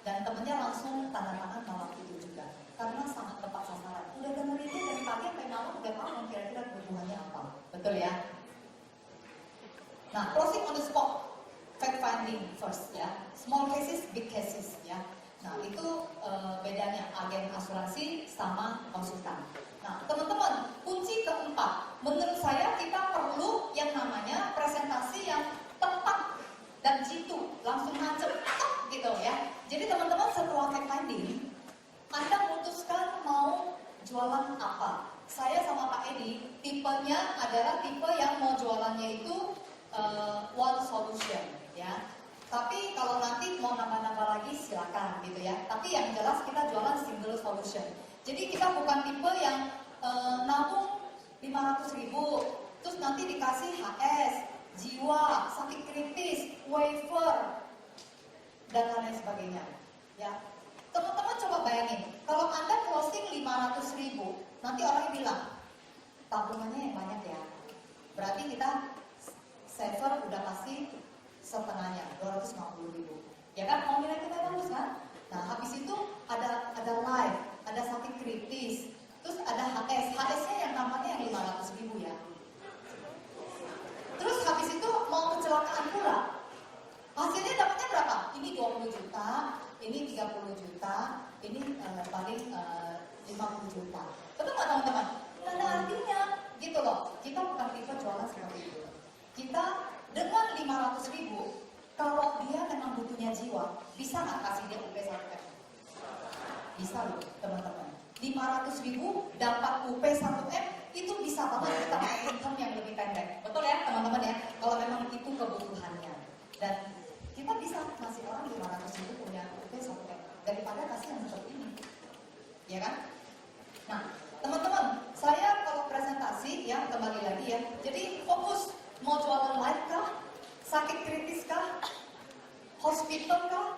Dan temennya langsung tanda tangan malam itu juga, karena sangat tepat sasaran. Udah dengerin itu dari pagi sampai malam, udah paham kira-kira kebutuhannya apa. Betul ya? Nah, closing on the spot, fact finding first ya. Small cases, big cases ya. Nah, itu bedanya agen asuransi sama konsultan. Nah, teman-teman, kunci keempat, menurut saya kita perlu yang namanya presentasi yang tepat dan jitu, langsung nancep gitu ya. Jadi teman-teman setelah fact finding, Anda memutuskan mau jualan apa. Saya sama Pak Edi, tipenya adalah tipe yang mau jualannya itu one solution ya. Tapi kalau nanti mau nambah-nambah lagi silakan gitu ya. Tapi yang jelas kita jualan single solution. Jadi kita bukan tipe yang nabung 500.000 terus nanti dikasih HS, jiwa, sakit kritis, waiver dan lain sebagainya ya. Teman-teman coba bayangin, kalau Anda closing 500.000, nanti orang bilang tabungannya yang banyak ya. Berarti kita saver udah kasih setengahnya, 250.000. Ya kan, mau nilai kita bagus kan? Nah, habis itu ada live, ada sakit kritis, terus ada HS. HS-nya yang namanya yang 500.000 ya. Terus habis itu mau kecelakaan pula. Hasilnya dapatnya berapa? Ini 20 juta, ini 30 juta, ini paling 50 juta. Betul nggak teman-teman? Nggak ada artinya, gitu loh. Kita bukan tipe jualan seperti itu. Kita dengan 500.000, kalau dia memang butuhnya jiwa, bisa nggak kasih dia UP 1M? Bisa loh teman-teman. 500.000 dapat UP 1M, itu bisa banget kita pakai income yang lebih pendek. Betul ya teman-teman ya? Kalau memang itu kebutuhannya. Dan kita bisa ngasih orang 500.000 punya UP 1M daripada kasih yang seperti ini, ya kan? Nah, teman-teman, saya kalau presentasi ya kembali lagi ya. Jadi fokus mau jualan live kah, sakit kritis kah, hospital kah,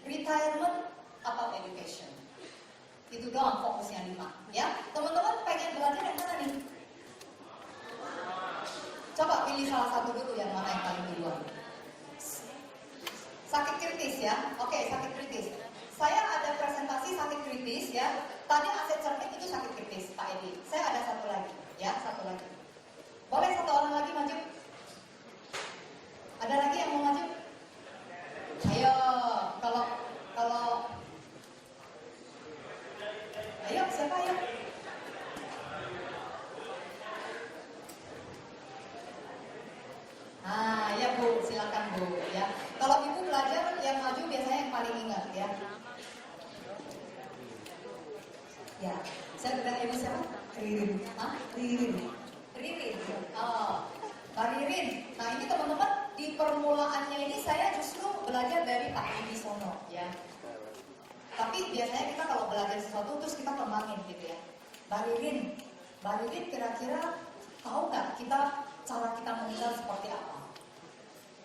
retirement atau education. Itu doang fokusnya 5 ya. Teman-teman pengen belajar yang mana nih? Coba pilih salah satu dulu yang mana yang paling duluan. Sakit kritis ya, oke sakit kritis. Saya ada presentasi sakit kritis ya. Tadi aset cermin itu sakit kritis, Pak Edi. Saya ada satu lagi, ya satu lagi. Boleh satu orang lagi maju? Ada lagi yang mau maju? Ayo, kalau, ayo siapa ya? Nah, ya Bu, silakan Bu ya. Kalau Ibu belajar yang maju biasanya yang paling ingat ya. Ya, saya bilang Ibu siapa? Ririn. Hah? Ririn. Ririn. Oh, Mbak Ririn. Nah ini teman-teman di permulaannya ini saya justru belajar dari Pak Edi Sono ya. Tapi biasanya kita kalau belajar sesuatu terus kita kembangin gitu ya. Mbak Ririn kira-kira tahu nggak cara kita meninggal seperti apa?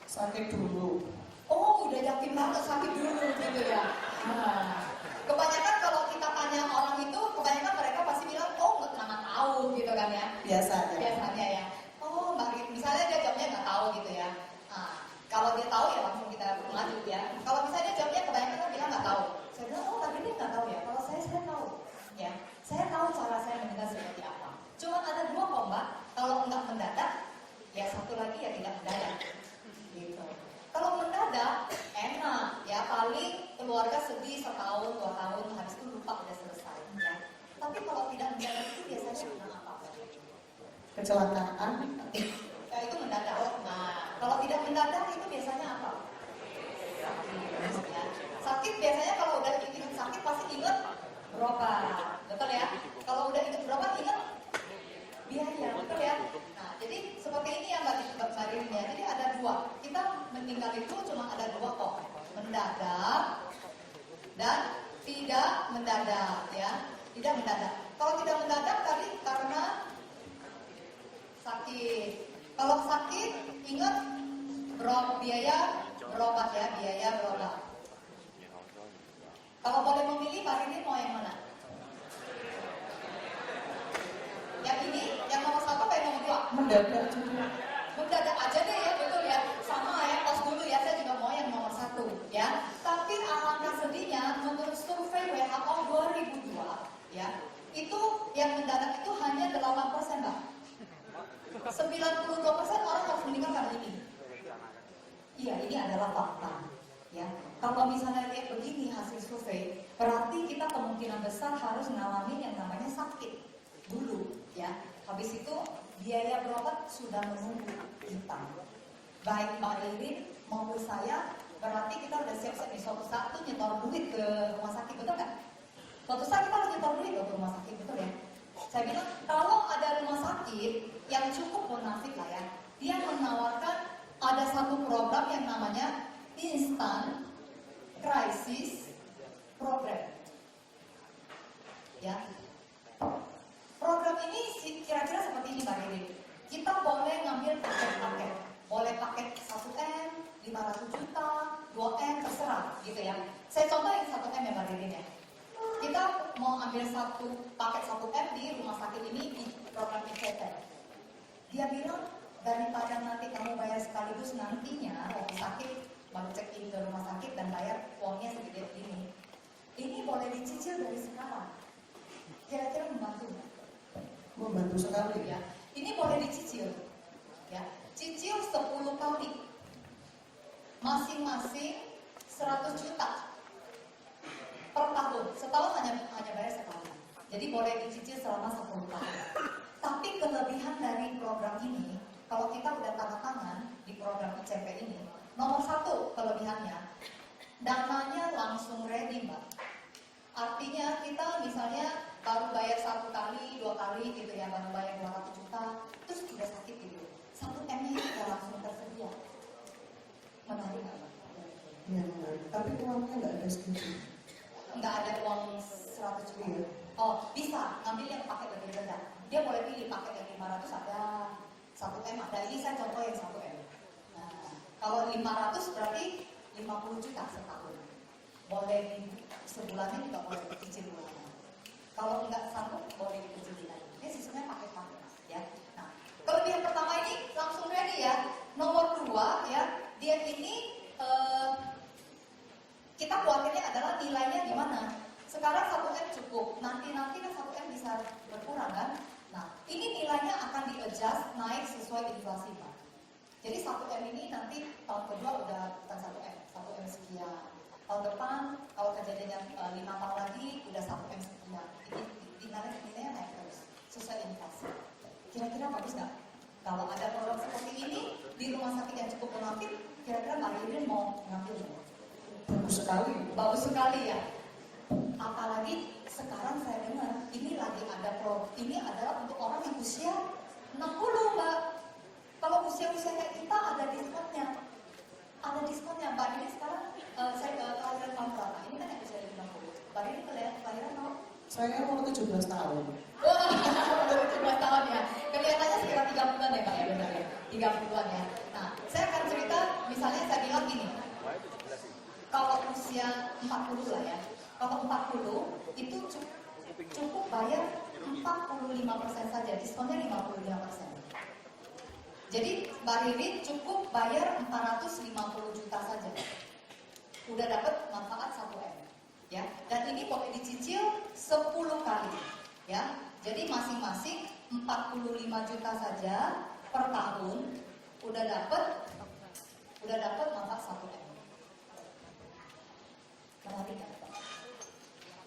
Sakit dulu. Oh, udah yakin banget sakit dulu gitu ya. Nah, kebanyakan kalau kita tanya orang itu, kebanyakan mereka pasti bilang, oh nggak pernah tahu gitu kan ya. Biasanya ya. Oh, Mbak Rin, misalnya dia jawabnya nggak tahu gitu ya. Nah, kalau dia tahu ya langsung kita lanjut ya. Kalau misalnya jawabnya kebanyakan kan bilang nggak tahu. Saya bilang, oh Mbak Rin nggak tahu ya. Kalau saya tahu. Ya, saya tahu cara saya meninggal seperti apa. Cuma ada 2 kok Mbak. Kalau nggak mendadak, ya satu lagi ya tidak mendadak. Gitu. Kalau mendadak enak ya, paling keluarga sedih setahun 2 tahun, habis itu lupa udah selesai ya. Tapi kalau tidak mendadak itu biasanya bilang apa? Kecelakaan. Ya itu mendadak. Nah, kalau tidak mendadak itu biasanya apa? Ya. Sakit biasanya kalau udah ingat sakit pasti ingat berobat, betul ya? Kalau udah ingat berobat ingat biaya, betul ya? Nah, jadi seperti ini ya Mbak Marin ya. Jadi ada 2. Kita meninggal itu cuma ada 2 kok. Mendadak dan tidak mendadak ya. Tidak mendadak. Kalau tidak mendadak tadi karena sakit. Kalau sakit ingat biaya berobat ya, biaya berobat. Kalau boleh memilih, Pak Rini mau yang mana? Yang ini, yang nomor 1 apa yang nomor 2? Mendadak juga. Mendadak aja deh ya, betul ya. Sama ya, tos dulu ya, saya juga mau yang nomor 1 ya. Tapi alangkah sedihnya ya, itu yang mendadak itu hanya 8%, Mbak. 92% orang harus meninggal karena ini. Iya, ini adalah fakta. Ya, kalau misalnya lihat begini hasil survei, berarti kita kemungkinan besar harus mengalami yang namanya sakit dulu, ya. Habis itu biaya berobat sudah menunggu kita. Baik Mbak Irin maupun saya, berarti kita udah siap-siap nih suatu saat tuh nyetor duit ke rumah sakit, betul kan? Suatu saat kita harus nyetor duit ke rumah sakit, betul ya? Saya bilang kalau ada rumah sakit yang cukup bonafit lah ya, dia menawarkan ada satu program yang namanya Instant Crisis Program. Ya, program ini kira-kira seperti ini Mbak Irin. Kita boleh ngambil paket-paket, boleh paket 1M, 500 juta, 2M, terserah gitu ya. Saya contohin 1M ya Mbak Irin ya. Kita mau ambil satu paket 1M di rumah sakit ini di program ICT. Dia bilang daripada nanti kamu bayar sekaligus nantinya waktu sakit baru check in ke rumah sakit dan bayar uangnya segede ini. Ini boleh dicicil dari sekarang. Kira-kira membantu nggak? Membantu sekali. Ya, ini boleh dicicil. Ya, cicil 10 kali. Masing-masing 100 juta per tahun. Setahun hanya bayar sekali. Jadi boleh dicicil selama 10 tahun. Tapi kelebihan dari program ini, kalau kita udah tanda tangan di program ICP ini, nomor satu kelebihannya, dananya langsung ready Mbak. Artinya kita misalnya baru bayar 1 kali, 2 kali gitu ya, baru bayar 200 juta, terus udah sakit gitu. 1M-nya udah langsung tersedia. Menarik nggak Mbak? Ya, tapi uangnya nggak ada sedikit. Nggak ada uang 100 juta. Oh, bisa ngambil yang paket lebih rendah. Dia boleh pilih paket yang 500 ada, 1M ada. Ini saya contoh yang 1M. Nah, kalau 500 berarti 50 juta setahun. Boleh sebulannya juga boleh dicicil bulanan. Kalau nggak sanggup boleh dicicil lagi. Ini sistemnya paket-paket ya. Nah, kelebihan pertama ini langsung ready ya. Nomor 2 ya, dia ini kita khawatirnya adalah nilainya gimana. Sekarang 1M cukup, nanti kan 1M bisa berkurang kan. Nah, ini nilainya akan di-adjust naik sesuai inflasi Pak. Jadi 1M ini nanti tahun kedua udah bukan 1M sekian. Tahun depan kalau kejadiannya 5 tahun lagi udah 1M sekian. Ini nilainya naik terus sesuai inflasi. Kira-kira bagus nggak? Kalau ada program seperti ini di rumah sakit yang cukup bonafit, kira-kira Mbak Irin mau ngambil nggak? Bagus sekali. Bagus sekali ya. Apalagi sekarang saya dengar ini lagi ada ini adalah untuk orang yang usia 60 Mbak. Kalau usia-usia kayak kita ada diskonnya. Ada diskonnya. Mbak ini sekarang saya kelahiran tahun berapa? Ini kan yang usia 60. Mbak ini kelahiran tahun? Saya umur 17 tahun. Wah, 17 tahun ya. Kelihatannya sekitar 30-an ya Pak ya, benar ya? 30-an ya. Nah, saya akan cerita, misalnya saya bilang gini. Kalau usia 40 lah ya, kalau 40 itu cukup bayar 45% saja, diskonnya 55%. Jadi Mbak Ririn cukup bayar 450 juta saja, udah dapat manfaat 1M, ya. Dan ini boleh dicicil 10 kali, ya. Jadi masing-masing 45 juta saja per tahun, udah dapat manfaat 1M. Menarik kan?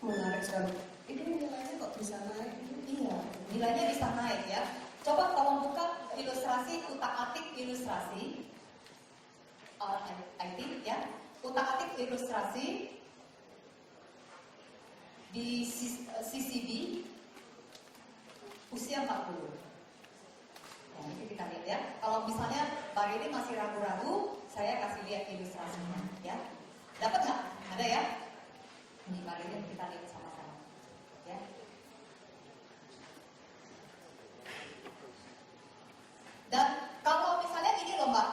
Menarik sekali. Ini nilainya kok bisa naik? Iya, nilainya bisa naik ya. Coba tolong buka ilustrasi, utak-atik ilustrasi. I think ya. Utak-atik ilustrasi di CCB usia 40. Nah, ini kita lihat ya. Kalau misalnya Mbak ini masih ragu-ragu, saya kasih lihat ilustrasinya ya. Dapat nggak? Ada ya? Ini Mbak ini kita lihat sama-sama ya. Dan kalau misalnya ini loh Mbak,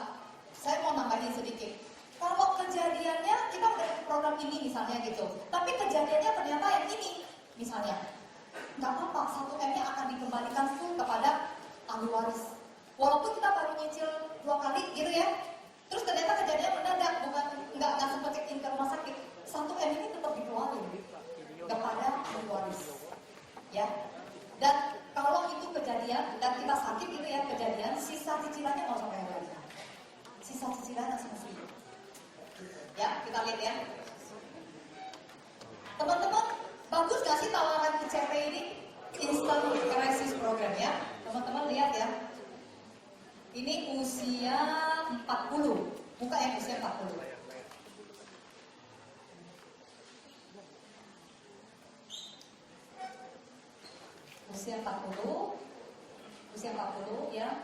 saya mau nambahin sedikit. Kalau kejadiannya, kita udah program ini misalnya gitu, tapi kejadiannya ternyata yang ini, misalnya, nggak apa-apa, 1M-nya akan dikembalikan full kepada ahli waris. Walaupun kita baru nyicil 2 kali gitu ya, terus ternyata kejadian mendadak, nggak sempat check in ke rumah sakit, 1M ini tetap dikeluarin kepada ahli waris. sisa cicilan langsung free. Ya, kita lihat ya. Teman-teman, bagus gak sih tawaran ICP ini? Instant Crisis Program ya. Teman-teman lihat ya. Ini usia 40. Buka yang usia 40. Usia 40. Usia 40 ya.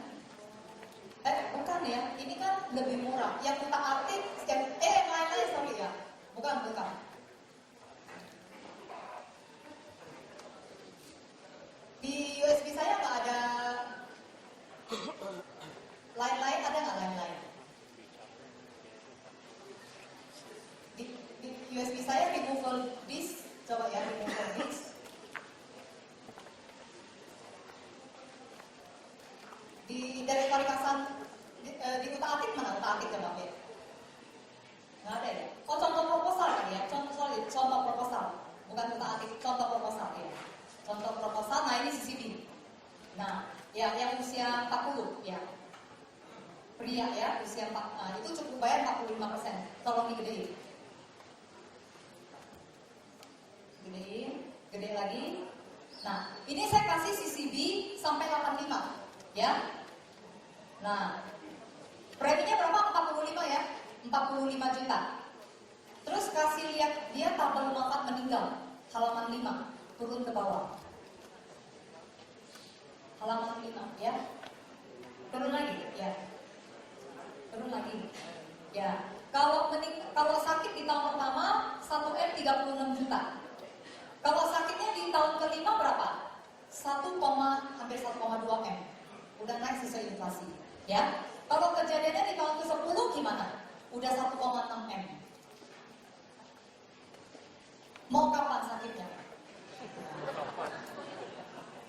Bukan ya. Ini kan lebih murah. Yang kita arti yang lain-lain sorry ya. Bukan. Di USB saya nggak ada lain-lain, ada nggak lain-lain? Di USB saya removable disk, coba ya removable disk. Di direktori kasan di utak-atik mana utak-atik coba ya? Nggak ada ya? Oh contoh proposal kan ya? Contoh proposal, bukan utak-atik, contoh proposal ya. Contoh proposal, nah ini CCB. Nah, ya yang usia 40 ya. Pria ya, usia 4, nah itu cukup bayar 45%. Tolong digedein. Gede lagi. Nah, ini saya kasih CCB sampai 85 ya. Nah, preminya berapa? 45 ya. 45 juta. Terus kasih lihat dia tabel wafat meninggal, halaman 5. Turun ke bawah. Halaman 5 ya. Turun lagi ya. Turun lagi. Ya. Kalau sakit di tahun pertama 1M 36 juta. Kalau sakitnya di tahun kelima berapa? Hampir 1,2 M. Udah naik sesuai inflasi, ya. Kalau kejadiannya di tahun ke-10 gimana? Udah 1,6 M. Mau kapan sakitnya?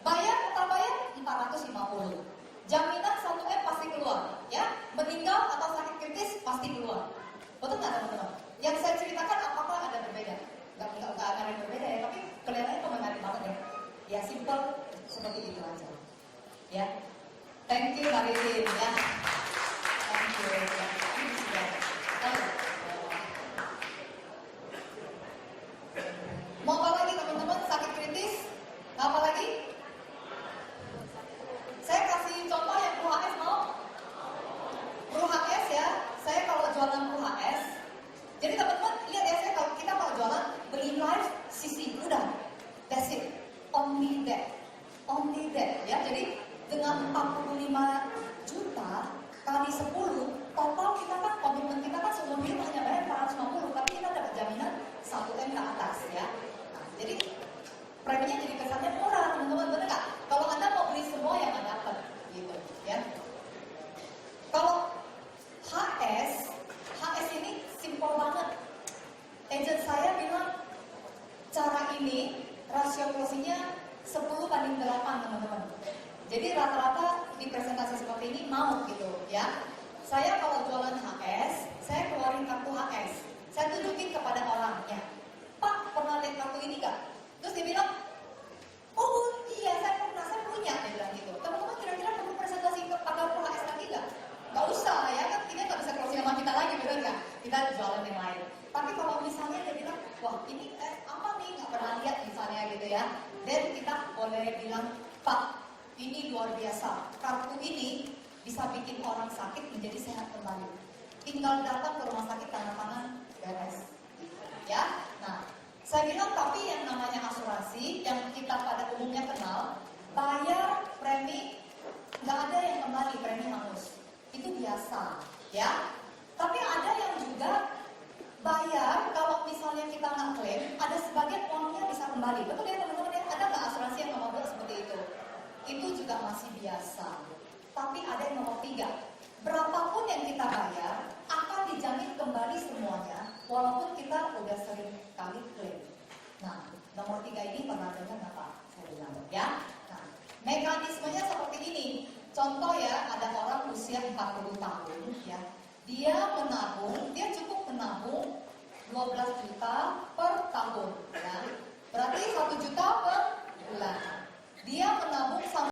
Bayar, tak bayar 450. Jaminan 1M pasti keluar, ya. Meninggal atau sakit kritis pasti keluar. Betul nggak teman-teman? Yang saya ceritakan apakah ada berbeda? Nggak ada yang berbeda ya, tapi kelihatannya itu menarik banget ya. Ya simple seperti itu aja. Ya. Thank you Mbak Rizin ya. Thank you. Mau apa lagi teman-teman? Sakit kritis? Apa lagi? Saya kasih contoh yang PUHS mau? PUHS ya. Saya kalau jualan PUHS, jadi teman-teman lihat ya, kita kalau jualan beli live CC udah, that's it, only that ya. Jadi dengan 45 juta kali 10, total kita kan komitmen kita kan sebelum itu hanya bayar 450, tapi kita dapat jaminan 1M ke atas ya. Nah, jadi preminya jadi kesannya murah teman-teman, bener nggak? Kalau Anda mau beli semua yang Anda dapat gitu ya. Kalau HS ini simpel banget. Agent saya bilang cara ini rasio closingnya 10/8 teman-teman. Jadi rata-rata di presentasi seperti ini mau gitu ya. Saya kalau jualan HS, saya keluarin kartu HS. Saya tunjukin kepada orangnya, Pak pernah lihat kartu ini nggak? Terus dia bilang, oh iya saya pernah, saya punya. Dia bilang gitu. Teman-teman kira-kira perlu presentasi pakai HS lagi nggak? Nggak usah ya kan, kita nggak bisa closing sama kita lagi, bener nggak? Kita jualan yang lain. Tapi kalau misalnya dia bilang, wah ini apa nih, nggak pernah lihat misalnya gitu ya. Dan kita boleh bilang, Pak ini luar biasa, kartu ini bisa bikin orang sakit menjadi sehat kembali. Tinggal datang ke rumah sakit, tanda tangan, beres. Ya, nah saya bilang tapi yang namanya asuransi yang kita pada umumnya kenal, bayar premi nggak ada yang kembali, premi hangus. Itu biasa, ya. Tapi ada yang juga bayar kalau misalnya kita nggak klaim, ada sebagian uangnya bisa kembali. Betul ya teman-teman? Ada nggak asuransi yang nomor 2 seperti itu? Itu juga masih biasa. Tapi ada yang nomor 3. Berapapun yang kita bayar akan dijamin kembali semuanya, walaupun kita udah sering kali klaim. Nah, nomor 3 ini pernah dengar nggak Pak? Saya bilang ya. Nah, mekanismenya seperti ini. Contoh ya, ada orang usia 40 tahun ya. Dia menabung, dia cukup menabung 12 juta per tahun ya. Berarti 1 juta per